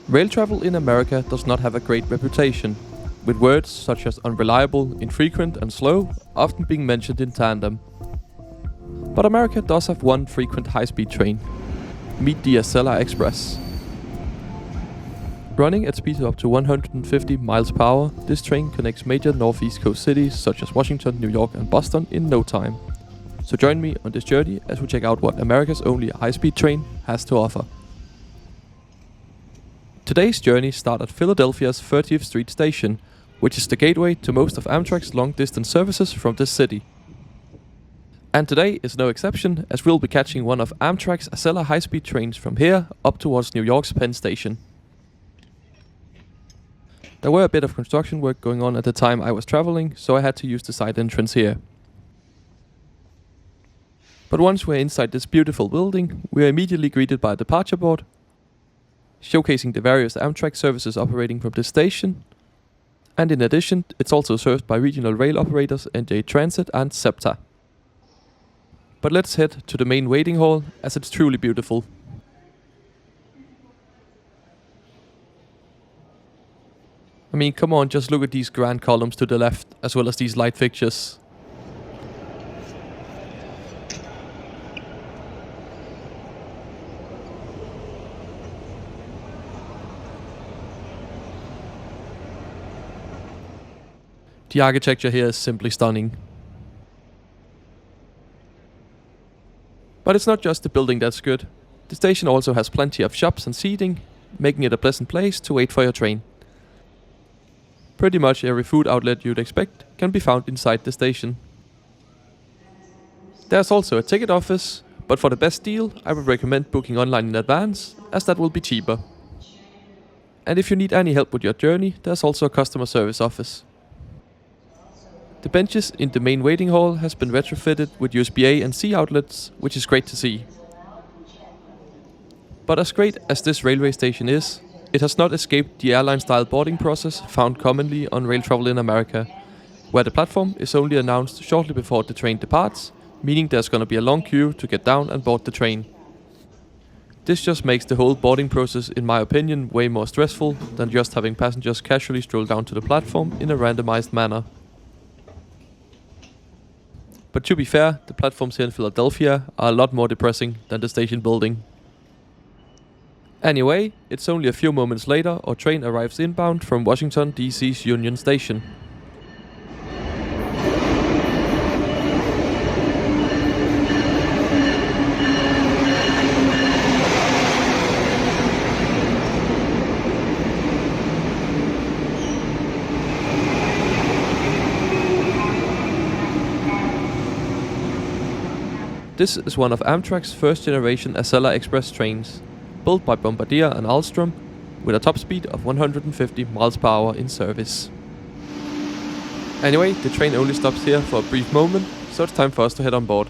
Rail travel in America does not have a great reputation, with words such as unreliable, infrequent and slow often being mentioned in tandem. But America does have one frequent high-speed train. Meet the Acela Express. Running at speeds of up to 150 miles per hour, this train connects major northeast coast cities such as Washington, New York and Boston in no time. So join me on this journey as we check out what America's only high-speed train has to offer. Today's journey starts at Philadelphia's 30th Street station, which is the gateway to most of Amtrak's long-distance services from this city. And today is no exception, as we'll be catching one of Amtrak's Acela high-speed trains from here up towards New York's Penn Station. There were a bit of construction work going on at the time I was traveling, so I had to use the side entrance here. But once we're inside this beautiful building, we are immediately greeted by a departure board, showcasing the various Amtrak services operating from this station. And in addition, it's also served by regional rail operators NJ Transit and SEPTA. But let's head to the main waiting hall, as it's truly beautiful. I mean, come on, just look at these grand columns to the left, as well as these light fixtures. The architecture here is simply stunning. But it's not just the building that's good. The station also has plenty of shops and seating, making it a pleasant place to wait for your train. Pretty much every food outlet you'd expect can be found inside the station. There's also a ticket office, but for the best deal I would recommend booking online in advance, as that will be cheaper. And if you need any help with your journey, there's also a customer service office. The benches in the main waiting hall has been retrofitted with USB-A and C outlets, which is great to see. But as great as this railway station is, it has not escaped the airline-style boarding process found commonly on rail travel in America, where the platform is only announced shortly before the train departs, meaning there's gonna be a long queue to get down and board the train. This just makes the whole boarding process, in my opinion, way more stressful than just having passengers casually stroll down to the platform in a randomized manner. But to be fair, the platforms here in Philadelphia are a lot more depressing than the station building. Anyway, it's only a few moments later our train arrives inbound from Washington DC's Union Station. This is one of Amtrak's first generation Acela Express trains, built by Bombardier and Alstom, with a top speed of 150 miles per hour in service. Anyway, the train only stops here for a brief moment, so it's time for us to head on board.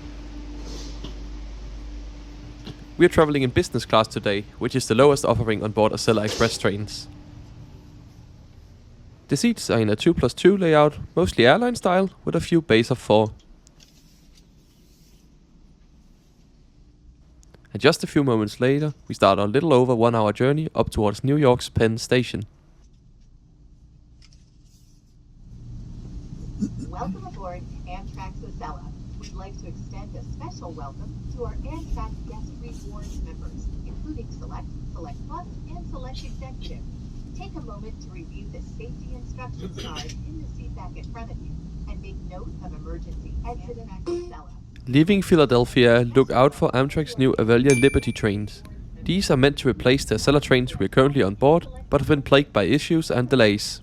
We are traveling in business class today, which is the lowest offering on board Acela Express trains. The seats are in a 2+2 layout, mostly airline style, with a few bays of 4. And just a few moments later, we start our little over 1 hour journey up towards New York's Penn Station. Welcome aboard Amtrak's Acela. We'd like to extend a special welcome to our Amtrak Guest Rewards members, including Select, Select Plus, and Select Executive. Take a moment to review the safety instructions card in the seat back in front of you, and make note of emergency exit and Acela. Leaving Philadelphia, look out for Amtrak's new Avelia Liberty trains. These are meant to replace the Acela trains we are currently on board, but have been plagued by issues and delays.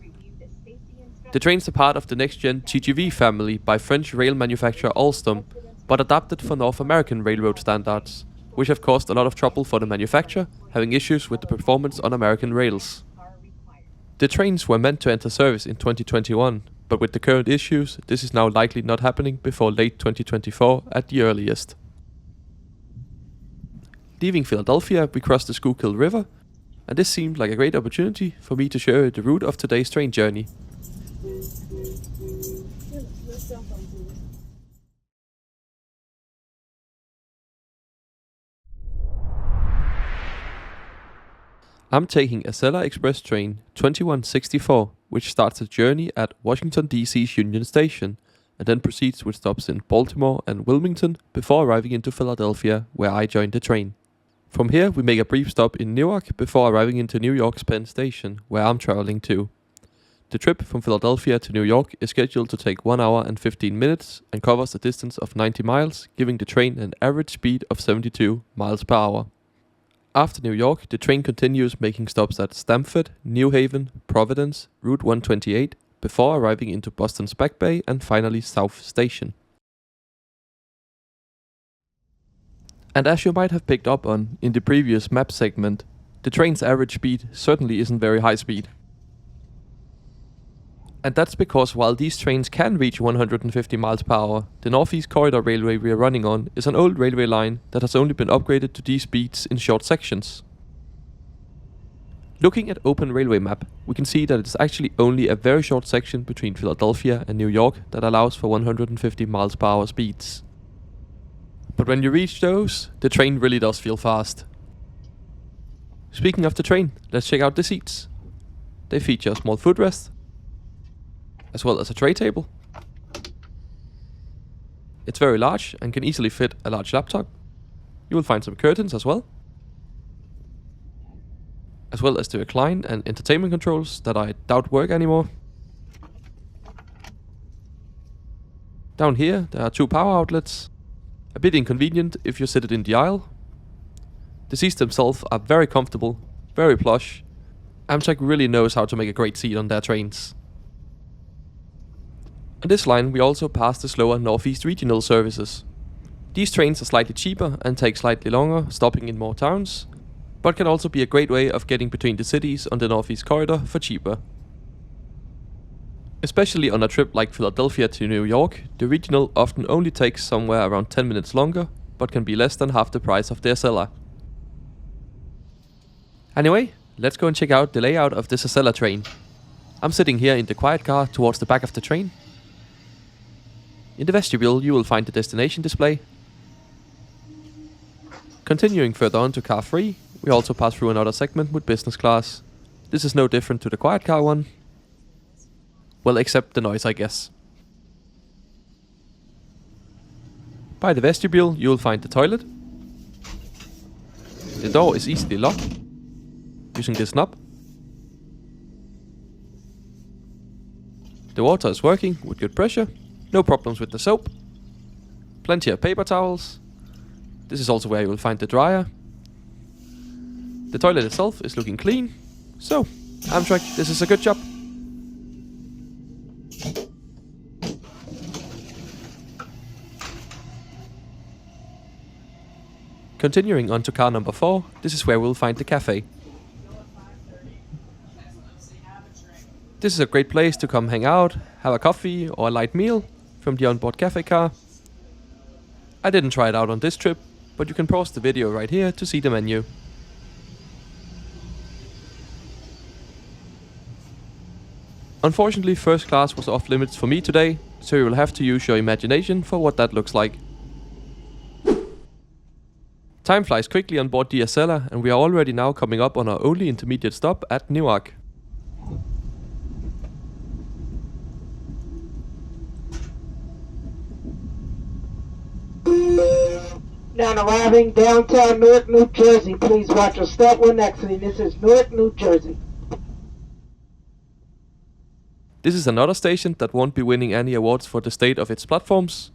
The trains are part of the next-gen TGV family by French rail manufacturer Alstom, but adapted for North American railroad standards, which have caused a lot of trouble for the manufacturer, having issues with the performance on American rails. The trains were meant to enter service in 2021, but with the current issues, this is now likely not happening before late 2024 at the earliest. Leaving Philadelphia, we cross the Schuylkill River, and this seemed like a great opportunity for me to show you the route of today's train journey. I'm taking Acela Express train 2164, which starts the journey at Washington DC's Union Station, and then proceeds with stops in Baltimore and Wilmington before arriving into Philadelphia, where I join the train. From here, we make a brief stop in Newark before arriving into New York's Penn Station, where I'm traveling to. The trip from Philadelphia to New York is scheduled to take 1 hour and 15 minutes and covers a distance of 90 miles, giving the train an average speed of 72 miles per hour. After New York, the train continues making stops at Stamford, New Haven, Providence, Route 128, before arriving into Boston's Back Bay and finally South Station. And as you might have picked up on in the previous map segment, the train's average speed certainly isn't very high speed. And that's because while these trains can reach 150 miles per hour, the Northeast Corridor Railway we are running on is an old railway line that has only been upgraded to these speeds in short sections. Looking at Open Railway Map, we can see that it's actually only a very short section between Philadelphia and New York that allows for 150 miles per hour speeds. But when you reach those, the train really does feel fast. Speaking of the train, let's check out the seats. They feature a small footrest, as well as a tray table. It's very large and can easily fit a large laptop. You will find some curtains as well as the recline and entertainment controls that I doubt work anymore. Down here there are 2 power outlets, a bit inconvenient if you sit it in the aisle. The seats themselves are very comfortable, very plush. Amtrak really knows how to make a great seat on their trains. On this line we also pass the slower Northeast Regional services. These trains are slightly cheaper and take slightly longer, stopping in more towns, but can also be a great way of getting between the cities on the Northeast Corridor for cheaper. Especially on a trip like Philadelphia to New York, the Regional often only takes somewhere around 10 minutes longer, but can be less than half the price of the Acela. Anyway, let's go and check out the layout of this Acela train. I'm sitting here in the quiet car towards the back of the train. In the vestibule you will find the destination display. Continuing further on to car 3, we also pass through another segment with business class. This is no different to the quiet car one. Well, except the noise, I guess. By the vestibule you will find the toilet. The door is easily locked using this knob. The water is working with good pressure. No problems with the soap. Plenty of paper towels. This is also where you will find the dryer. The toilet itself is looking clean. So, Amtrak, this is a good job. Continuing on to car number 4, this is where we'll find the cafe. This is a great place to come hang out, have a coffee or a light meal from the Onboard cafe car. I didn't try it out on this trip, but you can pause the video right here to see the menu. Unfortunately, first class was off limits for me today, so you will have to use your imagination for what that looks like. Time flies quickly on board the Acela, and we are already now coming up on our only intermediate stop at Newark. Now arriving downtown Newark, New Jersey. Please watch your step when exiting. This is Newark, New Jersey. This is another station that won't be winning any awards for the state of its platforms.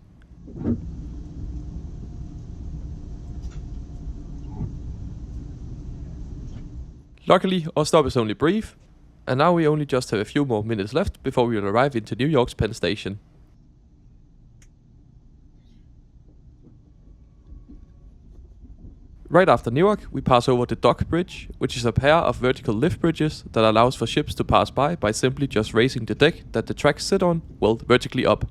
Luckily, our stop is only brief, and now we only just have a few more minutes left before we will arrive into New York's Penn Station. Right after Newark, we pass over the dock bridge, which is a pair of vertical lift bridges that allows for ships to pass by simply just raising the deck that the tracks sit on, well, vertically up.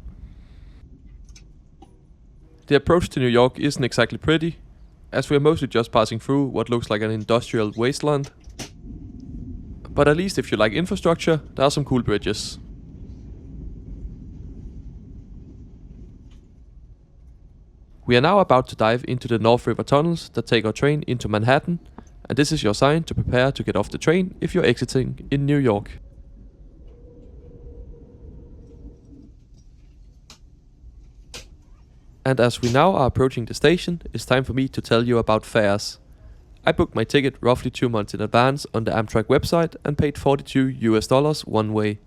The approach to New York isn't exactly pretty, as we are mostly just passing through what looks like an industrial wasteland. But at least if you like infrastructure, there are some cool bridges. We are now about to dive into the North River tunnels that take our train into Manhattan, and this is your sign to prepare to get off the train if you're exiting in New York. And as we now are approaching the station, it's time for me to tell you about fares. I booked my ticket roughly 2 months in advance on the Amtrak website and paid $42 one way.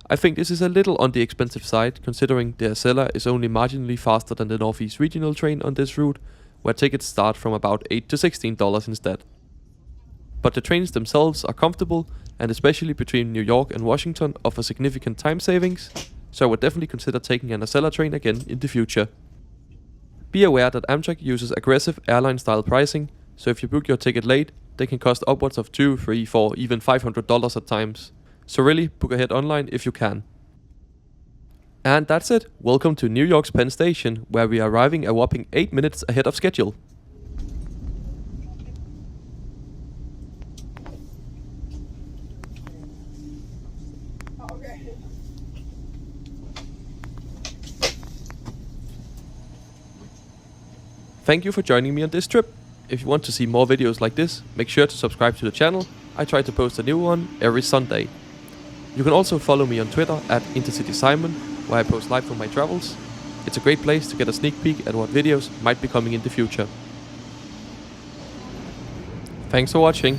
I think this is a little on the expensive side, considering the Acela is only marginally faster than the Northeast Regional train on this route, where tickets start from about $8 to $16 instead. But the trains themselves are comfortable, and especially between New York and Washington offer significant time savings, so I would definitely consider taking an Acela train again in the future. Be aware that Amtrak uses aggressive airline-style pricing, so if you book your ticket late, they can cost upwards of $2, $3, $4, even $500 at times. So really, book ahead online if you can. And that's it. Welcome to New York's Penn Station, where we are arriving a whopping 8 minutes ahead of schedule. Thank you for joining me on this trip. If you want to see more videos like this, make sure to subscribe to the channel. I try to post a new one every Sunday. You can also follow me on Twitter at IntercitySimon, where I post live from my travels. It's a great place to get a sneak peek at what videos might be coming in the future. Thanks for watching.